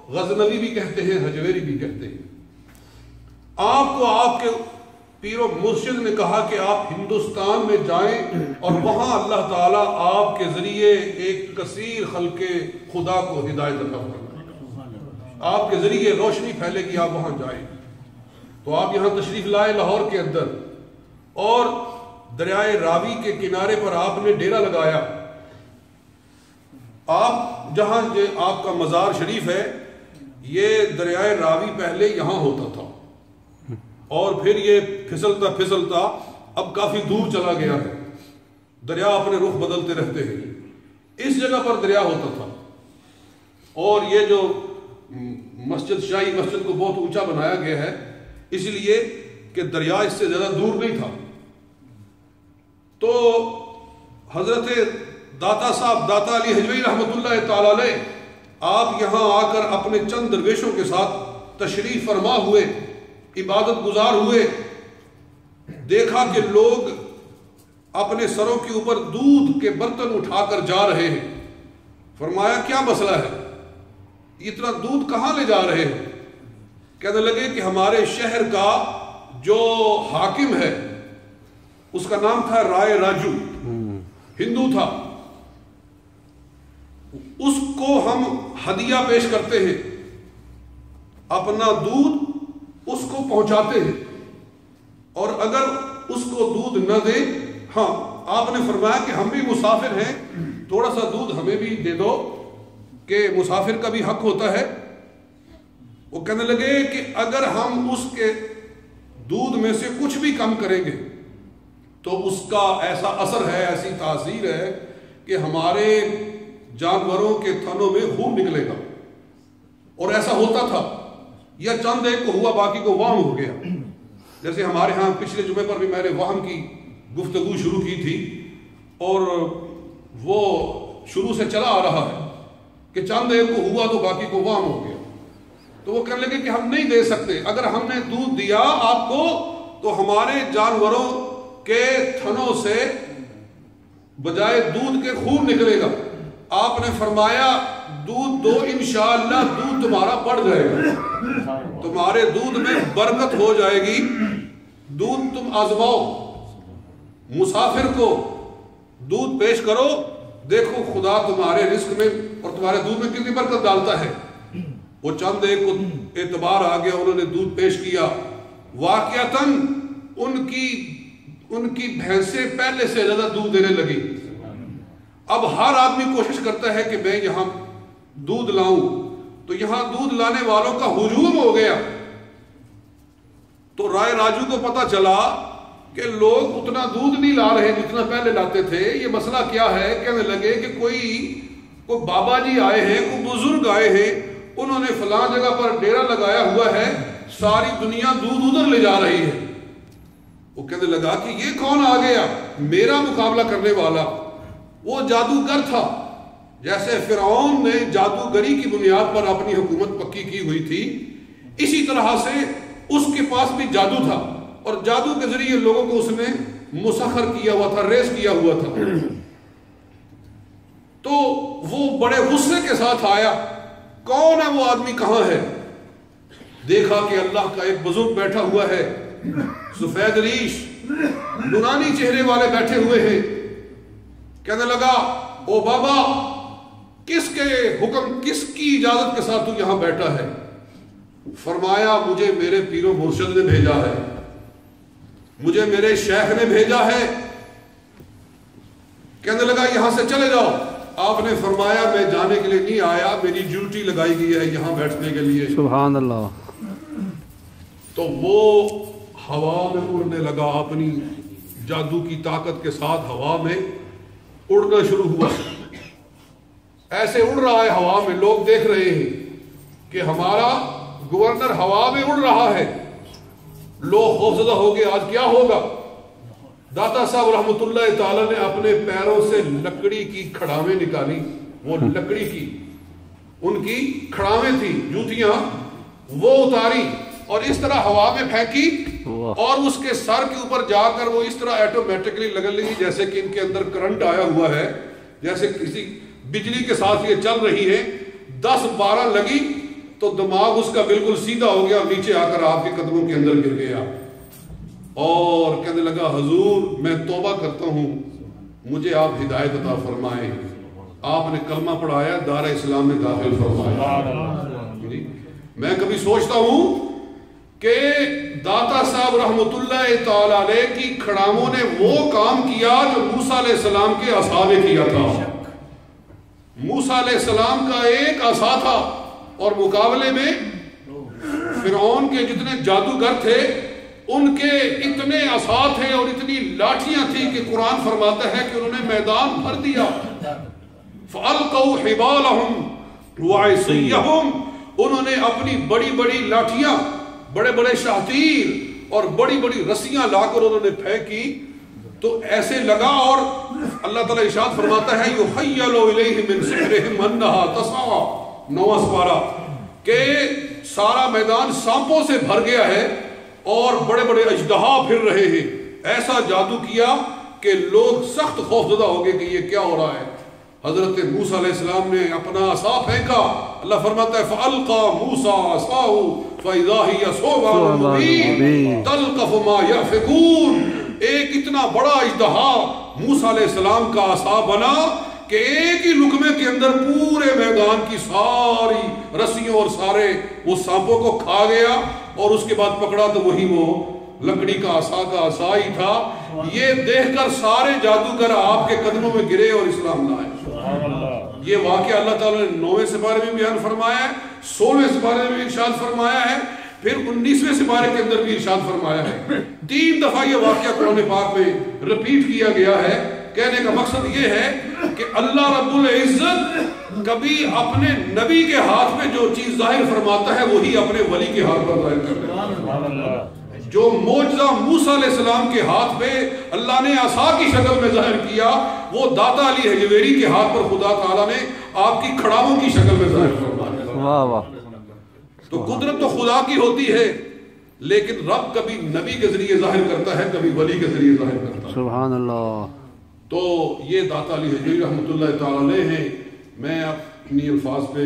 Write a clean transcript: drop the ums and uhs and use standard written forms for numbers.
غزنوی بھی کہتے ہیں، حجویری بھی کہتے ہیں۔ آپ کو آپ کے پیر و مرشد نے کہا کہ آپ ہندوستان میں جائیں اور وہاں اللہ تعالیٰ آپ کے ذریعے ایک کثیر خلق خدا کو ہدایت عطا فرمائے، آپ کے ذریعے روشنی پھیلے گی، آپ وہاں جائیں۔ تو آپ یہاں تشریف لائے لاہور کے اندر، اور دریائے راوی کے کنارے پر آپ نے ڈیرا لگایا۔ آپ جہاں آپ کا مزار شریف ہے، یہ دریائے راوی پہلے یہاں ہوتا تھا، اور پھر یہ پھسلتا پھسلتا اب کافی دور چلا گیا ہے۔ دریا اپنے رخ بدلتے رہتے ہیں۔ اس جگہ پر دریا ہوتا تھا، اور یہ جو مسجد شاہی مسجد کو بہت اونچا بنایا گیا ہے اس لیے کہ دریا اس سے زیادہ دور نہیں تھا۔ تو حضرت داتا صاحب داتا علی حجویری رحمۃ اللہ تعالی علیہ آپ یہاں آ کر اپنے چند درویشوں کے ساتھ تشریف فرما ہوئے، عبادت گزار ہوئے، دیکھا کہ لوگ اپنے سروں کے اوپر دودھ کے برتن اٹھا کر جا رہے ہیں۔ فرمایا کیا مسئلہ ہے، اتنا دودھ کہاں لے جا رہے ہیں؟ کہنے لگے کہ ہمارے شہر کا جو حاکم ہے اس کا نام تھا رائے راجو، ہندو تھا، اس کو ہم ہدیہ پیش کرتے ہیں، اپنا دودھ اس کو پہنچاتے ہیں، اور اگر اس کو دودھ نہ دے، ہاں آپ نے فرمایا کہ ہم بھی مسافر ہیں، تھوڑا سا دودھ ہمیں بھی دے دو کہ مسافر کا بھی حق ہوتا ہے۔ وہ کہنے لگے کہ اگر ہم اس کے دودھ میں سے کچھ بھی کم کریں گے تو اس کا ایسا اثر ہے، ایسی تاثیر ہے کہ ہمارے جانوروں کے تھنوں میں خون نکلے گا۔ اور ایسا ہوتا تھا، یا چند ایک کو ہوا باقی کو وہم ہو گیا۔ جیسے ہمارے ہاں پچھلے جمعے پر بھی میں نے وہم کی گفتگو شروع کی تھی، اور وہ شروع سے چلا آ رہا ہے کہ چند ایک کو ہوا تو باقی کو وہم ہو گیا۔ تو وہ کہنے لگے کہ ہم نہیں دے سکتے، اگر ہم نے دودھ دیا آپ کو تو ہمارے جانوروں کے تھنوں سے بجائے دودھ کے خون نکلے گا۔ آپ نے فرمایا دودھ دو، انشاءاللہ دودھ تمہارا بڑھ جائے گا، تمہارے دودھ میں برکت ہو جائے گی، دودھ تم آزماؤ، مسافر کو دودھ پیش کرو، دیکھو خدا تمہارے رزق میں اور تمہارے دودھ میں کتنی برکت ڈالتا ہے۔ وہ چند ایک کو اعتبار آ گیا، انہوں نے دودھ پیش کیا، واقعتاً ان کی بھینسیں پہلے سے زیادہ دودھ دینے لگی۔ اب ہر آدمی کوشش کرتا ہے کہ میں یہاں دودھ لاؤں، تو یہاں دودھ لانے والوں کا ہجوم ہو گیا۔ تو رائے راجو کو پتا چلا کہ لوگ اتنا دودھ نہیں لا رہے جتنا پہلے لاتے تھے، یہ مسئلہ کیا ہے؟ کہنے لگے کہ کوئی بابا جی آئے ہیں، کوئی بزرگ آئے ہیں، انہوں نے فلاں جگہ پر ڈیرا لگایا ہوا ہے، ساری دنیا دودھ ادھر لے جا رہی ہے۔ وہ کہنے لگا کہ یہ کون آ گیا میرا مقابلہ کرنے والا؟ وہ جادوگر تھا، جیسے فرعون نے جادوگری کی بنیاد پر اپنی حکومت پکی کی ہوئی تھی، اسی طرح سے اس کے پاس بھی جادو تھا، اور جادو کے ذریعے لوگوں کو اس نے مسخر کیا ہوا تھا، ریس کیا ہوا تھا۔ تو وہ بڑے غصے کے ساتھ آیا، کون ہے وہ آدمی، کہاں ہے؟ دیکھا کہ اللہ کا ایک بزرگ بیٹھا ہوا ہے، سفید ریش، نورانی چہرے والے بیٹھے ہوئے ہیں۔ کہنے لگا او بابا، کس کے حکم، کس کی اجازت کے ساتھ تو یہاں بیٹھا ہے؟ فرمایا مجھے میرے پیر و مرشد نے بھیجا ہے، مجھے میرے شیخ نے بھیجا ہے۔ کہنے لگا یہاں سے چلے جاؤ۔ آپ نے فرمایا میں جانے کے لیے نہیں آیا، میری ڈیوٹی لگائی گئی ہے یہاں بیٹھنے کے لیے۔ سبحان اللہ۔ تو وہ ہوا میں اڑنے لگا، اپنی جادو کی طاقت کے ساتھ ہوا میں اڑنا شروع ہوا۔ ایسے اڑ رہا ہے ہوا میں، لوگ دیکھ رہے ہیں کہ ہمارا گورنر ہوا میں اڑ رہا ہے۔ لوگ خوفزدہ ہو گئے، آج کیا ہوگا؟ داتا صاحب رحمۃ اللہ تعالی نے اپنے پیروں سے لکڑی کی کھڑاویں نکالی، وہ لکڑی کی ان کی کھڑاویں تھی، جوتیاں، وہ اتاری اور اس طرح ہوا میں پھینکی، اور اس کے سر کے اوپر جا کر وہ اس طرح ایٹومیٹکلی لگنے لگی جیسے کہ ان کے اندر کرنٹ آیا ہوا ہے، جیسے کسی بجلی کے ساتھ یہ چل رہی ہے۔ 10-12 لگی تو دماغ اس کا بالکل سیدھا ہو گیا اور نیچے آ کر آپ کے قدموں کے اندر گر گیا اور کہنے لگا حضور میں توبہ کرتا ہوں، مجھے آپ ہدایت عطا فرمائیں۔ آپ نے کلمہ پڑھایا، دار اسلام میں داخل فرمایا۔ میں کبھی سوچتا ہوں کہ داتا صاحب رحمت اللہ تعالی علیہ کی کھڑاموں نے وہ کام کیا جو موسیٰ علیہ السلام کے عصا نے کیا تھا۔ موسیٰ علیہ السلام کا ایک عصا تھا اور مقابلے میں فرعون کے جتنے جادوگر تھے ان کے اتنے عصا تھے اور اتنی لاٹھیاں تھیں کہ قرآن فرماتا ہے کہ انہوں نے میدان بھر دیا۔ فَأَلْقَوْا حِبَالَهُمْ وَعِصِيَّهُمْ، انہوں نے اپنی بڑی بڑی لاٹھیاں، بڑے بڑے شاطیر اور بڑی بڑی رسیاں لا کر انہوں نے پھینکی تو ایسے لگا، اور اللہ تعالیٰ ارشاد فرماتا ہے يُخَيَّلُ إِلَيْهِ مِنْ سِحْرِهِمْ أَنَّهَا تَسْعَىٰ، 9واں پارہ، کہ سارا میدان سانپوں سے بھر گیا ہے اور بڑے بڑے اژدہا پھر رہے ہیں۔ ایسا جادو کیا کہ لوگ سخت خوفزدہ ہو گئے کہ یہ کیا ہو رہا ہے۔ حضرت موسیٰ علیہ السلام نے اپنا عصا پھینکا، اللہ فرماتا ہے فَأَلْقَى مُوسَىٰ عَصَاهُ فَإِذَا هِيَ ثُعْبَانٌ مُّبِينٌ تَلْقَفُ مَا يَأْفِكُونَ۔ ایک اتنا بڑا اژدہا موسیٰ علیہ السلام کا عصا بنا کہ ایک ہی لقمے کے اندر پورے میدان کی ساری رسیوں اور سارے وہ سانپوں کو کھا گیا، اور اس کے بعد پکڑا تو وہی وہ لکڑی کا عصا ہی تھا۔ یہ دیکھ کر سارے جادوگر آپ کے قدموں میں گرے اور اسلام لائے۔ یہ واقعہ اللہ تعالیٰ نے 9ویں سپارے میں بیان فرمایا ہے، 16ویں سپارے میں ارشاد فرمایا ہے، پھر 19ویں سپارے کے اندر بھی ارشاد فرمایا ہے۔ 3 دفعہ یہ واقعہ قرآن پاک میں رپیٹ کیا گیا ہے۔ کہنے کا مقصد یہ ہے کہ اللہ رب العزت کبھی اپنے نبی کے ہاتھ میں جو چیز ظاہر فرماتا ہے وہی اپنے ولی کے ہاتھ پر ظاہر کرتا ہے۔ جو معجزہ موسیٰ علیہ السلام کے ہاتھ پہ اللہ نے عصا کی شکل میں ظاہر کیا، وہ داتا علی حجویری کے ہاتھ پر خدا تعالیٰ نے آپ کی کھڑاووں کی شکل میں ظاہر فرمایا۔ واہ واہ۔ تو قدرت تو خدا کی ہوتی ہے، لیکن رب کبھی نبی کے ذریعے ظاہر کرتا ہے، کبھی ولی کے ذریعے ظاہر کرتا ہے۔ سبحان اللہ۔ تو یہ داتا علی حجویری رحمۃ اللہ تعالی علیہ ہیں۔ میں اپنی الفاظ پہ